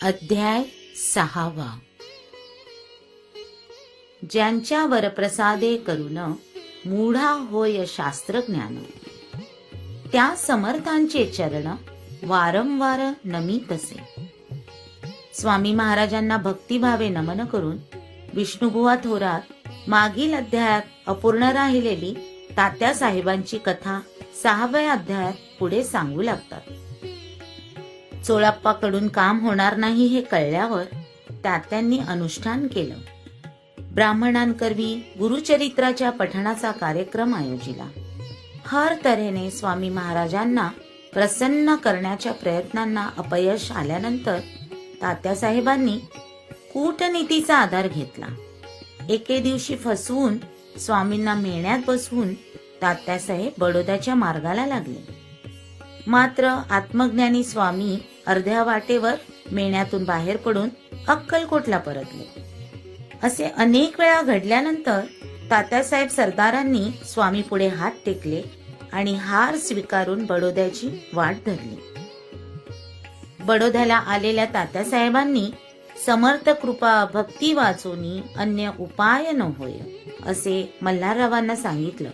अध्याय 6. ज्यांच्या वरप्रसादे करून मूढा होय शास्त्रज्ञान, त्या समर्थांचे चरण वारंवार नमितसे. स्वामी महाराजांना भक्तिभावे नमन करून विष्णुबुवा थोरात मागील अध्यायात अपूर्ण राहिलेली तात्यासाहेबांची कथा 6व्या अध्यायात पुढे सांगू लागतात. चोळाप्पाकडून काम होणार नाही हे कळल्यावर तात्यांनी अनुष्ठान केलं. ब्राह्मणांकरवी गुरुचरित्राच्या पठणाचा कार्यक्रम आयोजिला. हर तऱ्हेने स्वामी महाराजांना प्रसन्न करण्याच्या प्रयत्नांना अपयश आल्यानंतर तात्यासाहेबांनी कूटनीतीचा आधार घेतला. एके दिवशी फसवून स्वामींना मेण्यात बसवून तात्यासाहेब बडोद्याच्या मार्गाला लागले. मात्र आत्मज्ञानी स्वामी अर्ध्या वाटेवर मेण्यातून बाहेर पडून अक्कलकोटला परतले. असे अनेक वेळा घडल्यानंतर तात्यासाहेब सरदारांनी स्वामी पुढे हात टेकले आणि हार स्वीकारून बडोद्याची वाट धरली. बडोद्याला आलेल्या तात्यासाहेबांनी समर्थ कृपा भक्ती वाचोनी अन्य उपाय न होय असे मल्हाररावांना सांगितलं.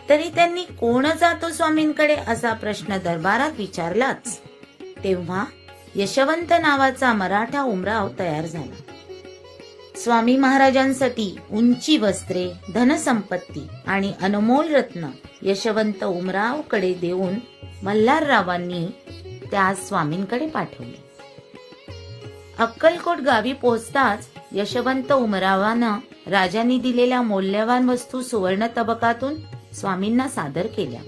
तरी त्यांनी कोण जातो स्वामींकडे असा प्रश्न दरबारात विचारलाच. तेव्हा यशवंत नावाचा मराठा उमराव तयार झाला. स्वामी महाराजांसाठी उंची वस्त्रे, धनसंपत्ती आणि अनमोल रत्न यशवंत उमरावकडे देऊन मल्हाररावांनी त्या स्वामींकडे पाठवले. अक्कलकोट गावी पोहोचताच यशवंत उमरावानं राजांनी दिलेल्या मौल्यवान वस्तू सुवर्ण तबकातून स्वामींना सादर केल्या.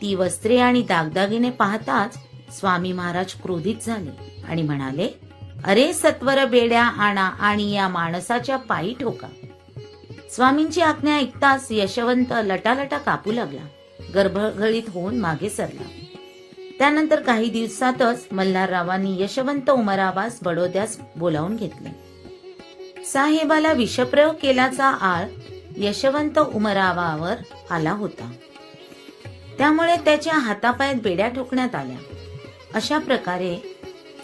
ती वस्त्रे आणि दागदागिने पाहताच स्वामी महाराज क्रोधित झाले आणि म्हणाले, अरे सत्वर बेड्या आणा आणि या माणसाच्या पायी ठोका. स्वामींची आज्ञा ऐकताच यशवंत लटालटा कापू लागला. गर्भगळीत होऊन मागे सरला. त्यानंतर काही दिवसातच मल्हाररावांनी यशवंत उमरावास बडोद्यास बोलावून घेतले. साहेबाला विषप्रयोग केल्याचा आळ यशवंत उमरावावर आला होता. त्यामुळे त्याच्या हातापायात बेड्या ठोकण्यात आल्या. अशा प्रकारे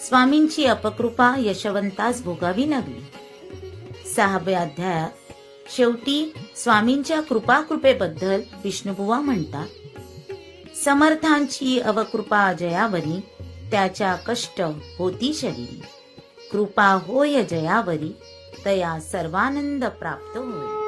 स्वामींची अपकृपा यशवंतास भोगावी लागली. 6व्या अध्यायात शेवटी स्वामींच्या कृपेबद्दल विष्णुबुवा म्हणतात, समर्थांची अवकृपा जयावरी, त्याच्या कष्ट होती शरीरी. कृपा होय जयावरी, तया सर्वानंद प्राप्त होय.